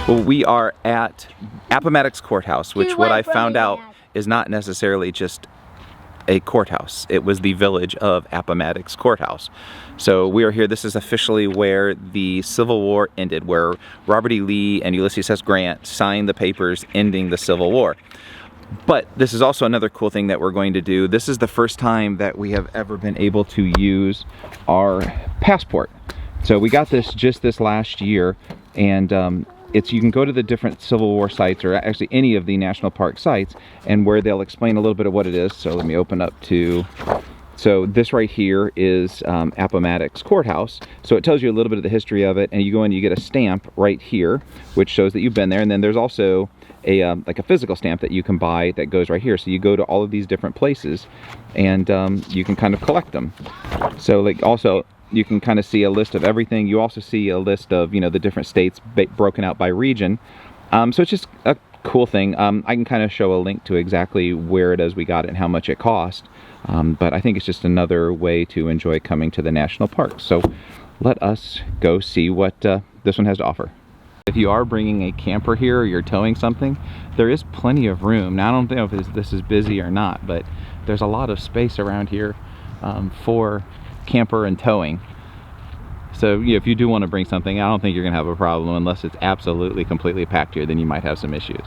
Well, we are at Appomattox Courthouse, which what I found out is not necessarily just a courthouse. It was the village of Appomattox Courthouse. So we are here. This is officially where the Civil War ended, where Robert E. Lee and Ulysses S. Grant signed the papers ending the Civil War. But this is also another cool thing that we're going to do. This is the first time that we have ever been able to use our passport. So we got this just this last year, and you can go to the different Civil War sites, or actually any of the national park sites, and where they'll explain a little bit of what it is. So let me open up to, so this right here is Appomattox Courthouse. So it tells you a little bit of the history of it, and you go in, you get a stamp right here, which shows that you've been there. And then there's also a like a physical stamp that you can buy that goes right here. So you go to all of these different places, and you can kind of collect them. So like also, you can kind of see a list of everything. You also see a list of, you know, the different states broken out by region. So it's just a cool thing. I can kind of show a link to exactly where it is we got it and how much it cost. But I think it's just another way to enjoy coming to the national park. So let us go see what this one has to offer. If you are bringing a camper here or you're towing something, there is plenty of room. Now I don't know if this is busy or not, but there's a lot of space around here for camper and towing. So yeah, if you do want to bring something, I don't think you're gonna have a problem, unless it's absolutely completely packed here. Then you might have some issues.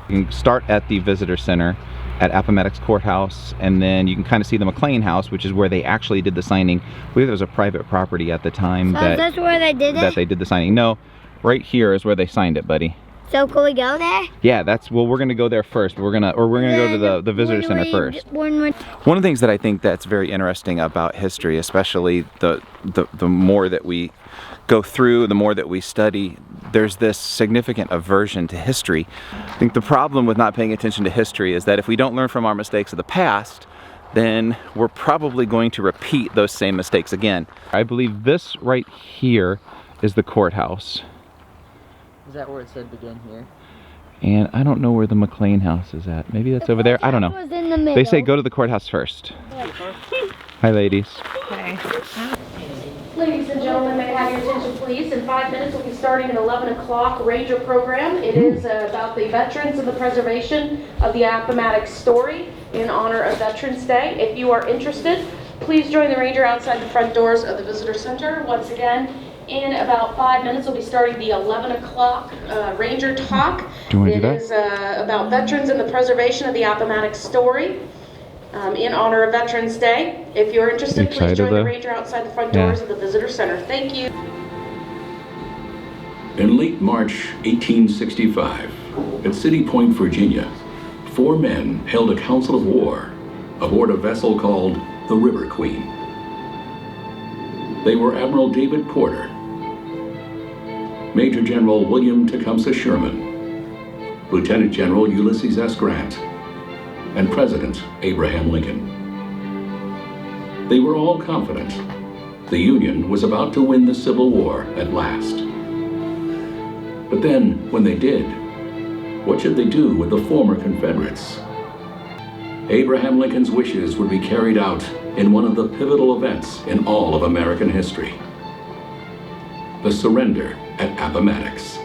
You can start at the visitor center at Appomattox Courthouse, and then you can kind of see the McLean House, which is where they actually did the signing. I believe there was a private property at the time that's where they did it? That they did the signing. No, right here is where they signed it, buddy. So can we go there? Yeah, we're gonna go there first. We're gonna go to the visitor center first. One of the things that I think that's very interesting about history, especially the more that we go through, the more that we study, there's this significant aversion to history. I think the problem with not paying attention to history is that if we don't learn from our mistakes of the past, then we're probably going to repeat those same mistakes again. I believe this right here is the courthouse. Is that where it said begin here? And I don't know where the McLean House is at. Maybe that's over there. I don't know. Was in the middle. They say go to the courthouse first. Hi, ladies. Okay. Ladies and gentlemen, may I have your attention, please? In 5 minutes, we'll be starting at 11 o'clock Ranger program. It is about the veterans and the preservation of the Appomattox story in honor of Veterans Day. If you are interested, please join the Ranger outside the front doors of the Visitor Center. Once again, in about 5 minutes, we'll be starting the 11 o'clock Ranger Talk. Do you want to do that? It is about veterans and the preservation of the Appomattox story in honor of Veterans Day. If you're interested, please join the Ranger outside the front doors of the Visitor Center. Thank you. In late March 1865, at City Point, Virginia, 4 men held a council of war aboard a vessel called the River Queen. They were Admiral David Porter, Major General William Tecumseh Sherman, Lieutenant General Ulysses S. Grant, and President Abraham Lincoln. They were all confident the Union was about to win the Civil War at last. But then, when they did, what should they do with the former Confederates? Abraham Lincoln's wishes would be carried out in one of the pivotal events in all of American history: the surrender at Appomattox.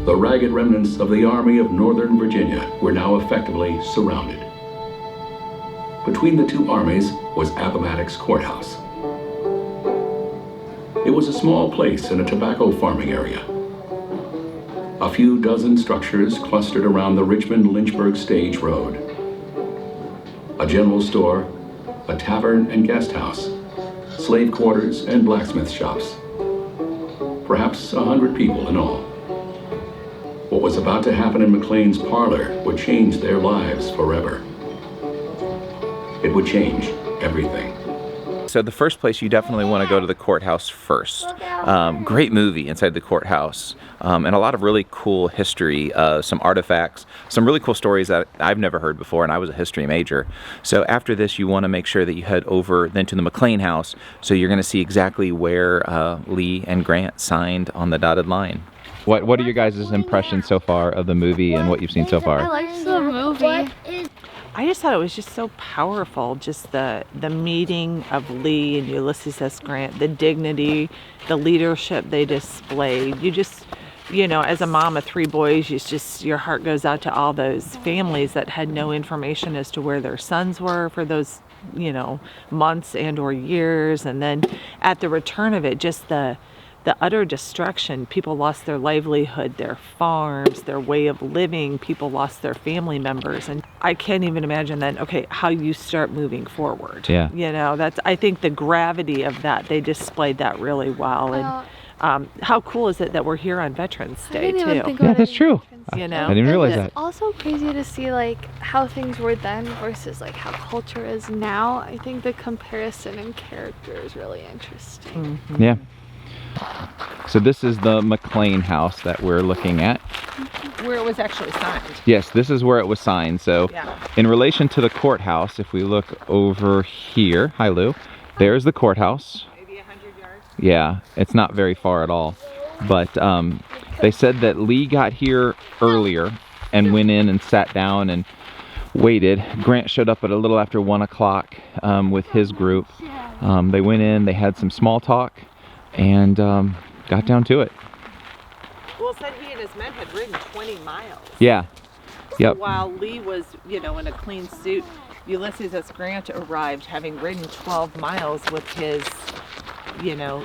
The ragged remnants of the Army of Northern Virginia were now effectively surrounded. Between the two armies was Appomattox Courthouse. It was a small place in a tobacco farming area. A few dozen structures clustered around the Richmond-Lynchburg Stage Road. A general store, a tavern and guest house, slave quarters and blacksmith shops. Perhaps 100 people in all. What was about to happen in McLean's parlor would change their lives forever. It would change everything. So the first place you definitely want to go to the courthouse first. Great movie inside the courthouse, and a lot of really cool history, some artifacts, some really cool stories that I've never heard before, and I was a history major. So after this, you want to make sure that you head over then to the McLean House, so you're going to see exactly where Lee and Grant signed on the dotted line. What are your guys' impressions so far of the movie and what you've seen so I far? liked the movie. I just thought it was just so powerful, just the meeting of Lee and Ulysses S. Grant, the dignity, the leadership they displayed. You just, you know, as a mom of 3 boys, your heart goes out to all those families that had no information as to where their sons were for those, you know, months and or years. And then at the return of it, just the utter destruction. People lost their livelihood, their farms, their way of living. People lost their family members. And I can't even imagine then, okay, how you start moving forward. Yeah. You know, I think the gravity of that, they displayed that really well. And how cool is it that we're here on Veterans Day, didn't even too? think Yeah, about that's it true. You know? I didn't realize And that. it's also crazy to see like how things were then versus like how culture is now. I think the comparison in character is really interesting. Yeah. So this is the McLean house that we're looking at. Where it was actually signed. Yes, this is where it was signed. So Yeah. in relation to the courthouse, if we look over here, hi Lou, there's the courthouse. Maybe 100 yards. Yeah, it's not very far at all. But they said that Lee got here earlier and went in and sat down and waited. Grant showed up at a little after 1 o'clock with his group. They went in, they had some small talk, and got down to it. Well, it said he and his men had ridden 20 miles. Yeah. Yep. While Lee was, you know, in a clean suit, Ulysses S. Grant arrived having ridden 12 miles with his, you know,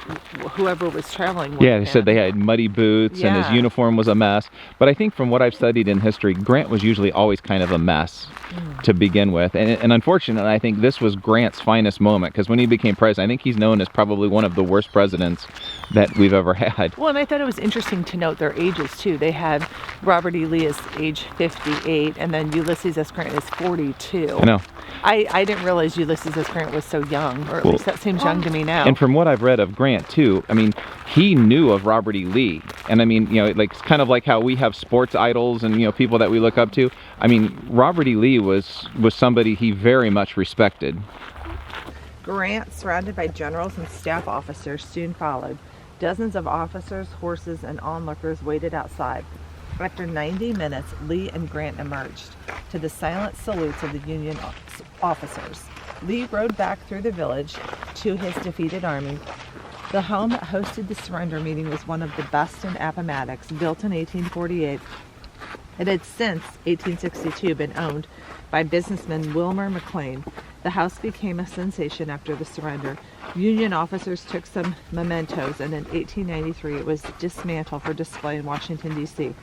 whoever was traveling with Yeah, him. they said they had muddy boots and his Yeah. uniform was a mess. But I think from what I've studied in history, Grant was usually always kind of a mess to begin with. And unfortunately, I think this was Grant's finest moment, because when he became president, I think he's known as probably one of the worst presidents that we've ever had. Well, and I thought it was interesting to note their ages too. They had Robert E. Lee is age 58, and then Ulysses S. Grant is 42. I know. I didn't realize Ulysses S. Grant was so young, or at least that seems young to me now. And from what I've read of Grant too, I mean, he knew of Robert E. Lee. And I mean, you know, like it's kind of like how we have sports idols and, you know, people that we look up to. I mean, Robert E. Lee was somebody he very much respected. Grant, surrounded by generals and staff officers, soon followed. Dozens of officers, horses, and onlookers waited outside. After 90 minutes, Lee and Grant emerged to the silent salutes of the Union officers. Lee rode back through the village to his defeated army. The home that hosted the surrender meeting was one of the best in Appomattox, built in 1848. It had since 1862 been owned by businessman Wilmer McLean. The house became a sensation after the surrender. Union officers took some mementos, and in 1893 it was dismantled for display in Washington, D.C.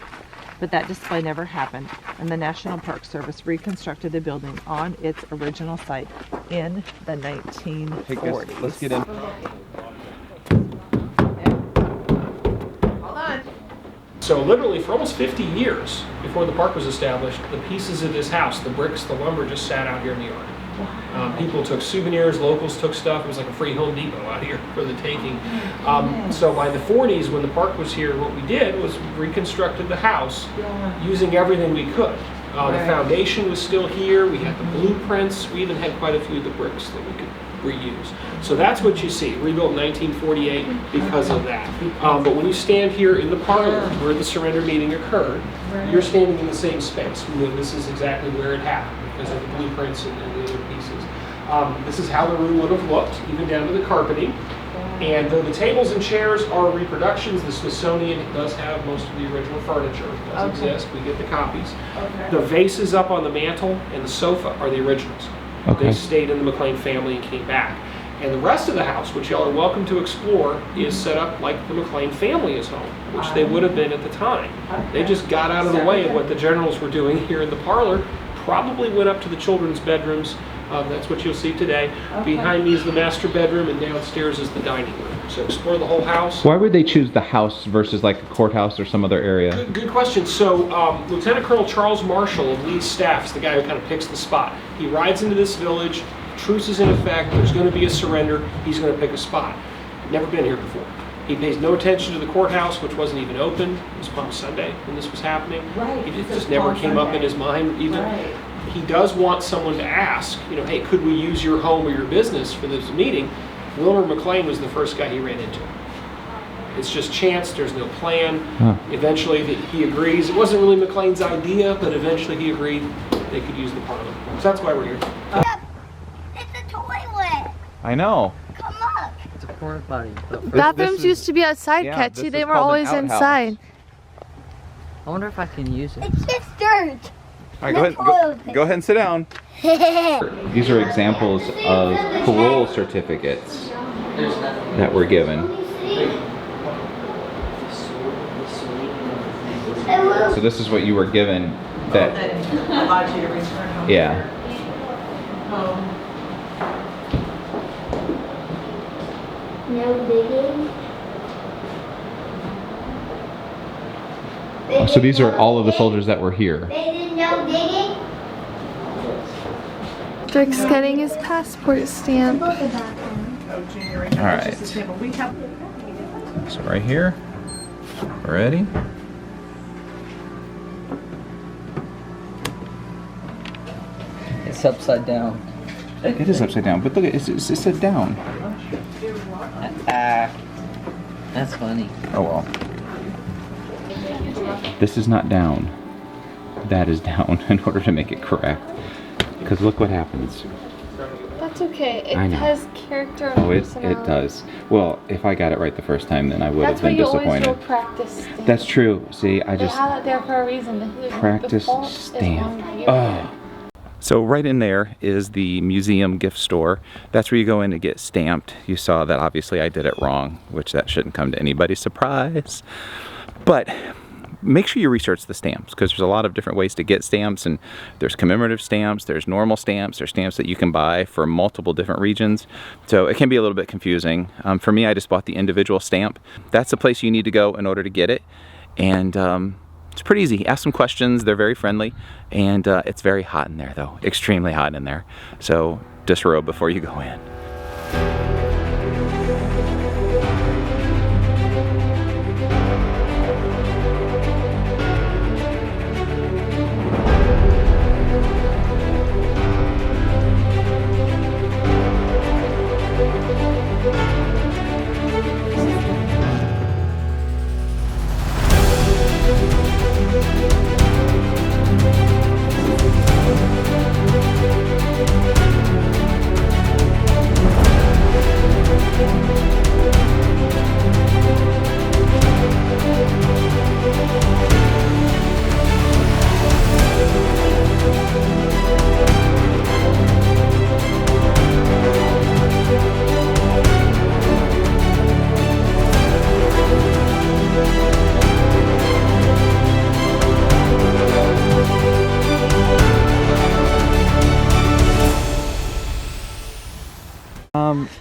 But that display never happened, and the National Park Service reconstructed the building on its original site in the 1940s. Let's get in. Hold on. So literally for almost 50 years before the park was established, the pieces of this house, the bricks, the lumber, just sat out here in the yard. People took souvenirs, locals took stuff. It was like a free Home Depot out here for the taking. So by the 40s, when the park was here, what we did was reconstructed the house using everything we could. The foundation was still here. We had the blueprints. We even had quite a few of the bricks that we could reuse. So that's what you see, rebuilt in 1948 because of that. But when you stand here in the parlor where the surrender meeting occurred, you're standing in the same space. This is exactly where it happened because of the blueprints and the other pieces. This is how the room would have looked, even down to the carpeting. And though the tables and chairs are reproductions, the Smithsonian does have most of the original furniture. It does exist. We get the copies. The vases up on the mantle and the sofa are the originals. They stayed in the McLean family and came back. And the rest of the house, which y'all are welcome to explore, is set up like the McLean family is home, which they would have been at the time. They just got out of the way of what the generals were doing here in the parlor, probably went up to the children's bedrooms. That's what you'll see today. Behind me is the master bedroom, and downstairs is the dining room. So explore the whole house. Why would they choose the house versus like a courthouse or some other area? Good question. So Lieutenant Colonel Charles Marshall of Lee's staff is the guy who kind of picks the spot. He rides into this village, truce is in effect, there's going to be a surrender, he's going to pick a spot. Never been here before. He pays no attention to the courthouse, which wasn't even open. It was Palm Sunday when this was happening. It just never came up in his mind even. He does want someone to ask, you know, hey, could we use your home or your business for this meeting? Wilmer McLean was the first guy he ran into. It's just chance. There's no plan. Huh. Eventually, he agrees. It wasn't really McLean's idea, but eventually he agreed they could use the parlor. So that's why we're here. It's a toilet. I know. Come up. It's a porta potty. Bathrooms used to be outside, yeah, Ketchy. this They is were called an always outhouse. inside. I wonder if I can use it. It's just dirt. All right, go ahead and sit down. These are examples of parole certificates that were given. So this is what you were given that allowed you to return home. yeah. No digging. So these are all of the soldiers that were here. They did no digging. Drake's getting his passport stamp. Book about them. Oh, junior. All right. We have So right here. Ready? It's upside down. It is upside down, but look, it's set down. That's funny. Oh well. This is not down. That is down in order to make it correct. Because look what happens. That's okay. It I know. has character and Oh, it personality. does. Well, if I got it right the first time, then I would That's have why been you always disappointed. go practice stamp. That's true. See, I They just have it there for a reason. The practice fault is stamp. on you. Oh. So right in there is the museum gift store. That's where you go in to get stamped. You saw that obviously I did it wrong, which that shouldn't come to anybody's surprise. But make sure you research the stamps, because there's a lot of different ways to get stamps, and there's commemorative stamps, there's normal stamps, there's stamps that you can buy for multiple different regions. So it can be a little bit confusing. For me, I just bought the individual stamp. That's the place you need to go in order to get it. And it's pretty easy. Ask some questions. They're very friendly, and it's very hot in there though, extremely hot in there. So disrobe before you go in.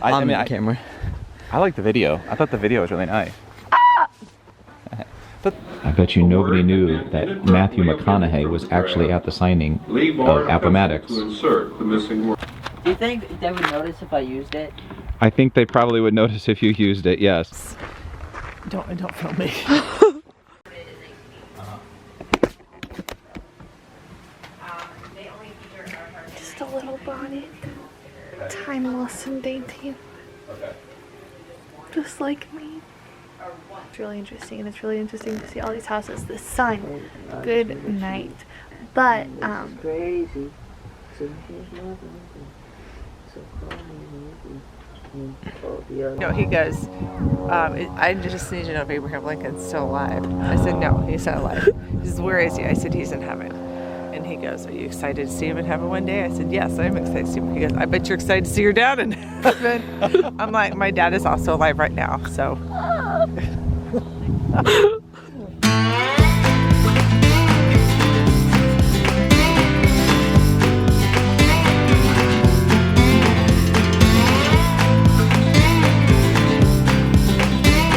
I mean, camera. I like the video. I thought the video was really nice. I bet you nobody knew that Matthew McConaughey was actually at the signing of Appomattox. Do you think they would notice if I used it? I think they probably would notice if you used it, yes. don't film me. Just a little body. Timeless and dainty. Just like me. It's really interesting, and it's really interesting to see all these houses. The sun. Good night. But, Crazy. No, he goes, I just need to know if Abraham Lincoln's still alive. I said, no, he's not alive. He says, where is he? I said, he's in heaven. And he goes, are you excited to see him in heaven one day? I said, yes, I'm excited to see him. He goes, I bet you're excited to see your dad in heaven. I'm like, my dad is also alive right now, so.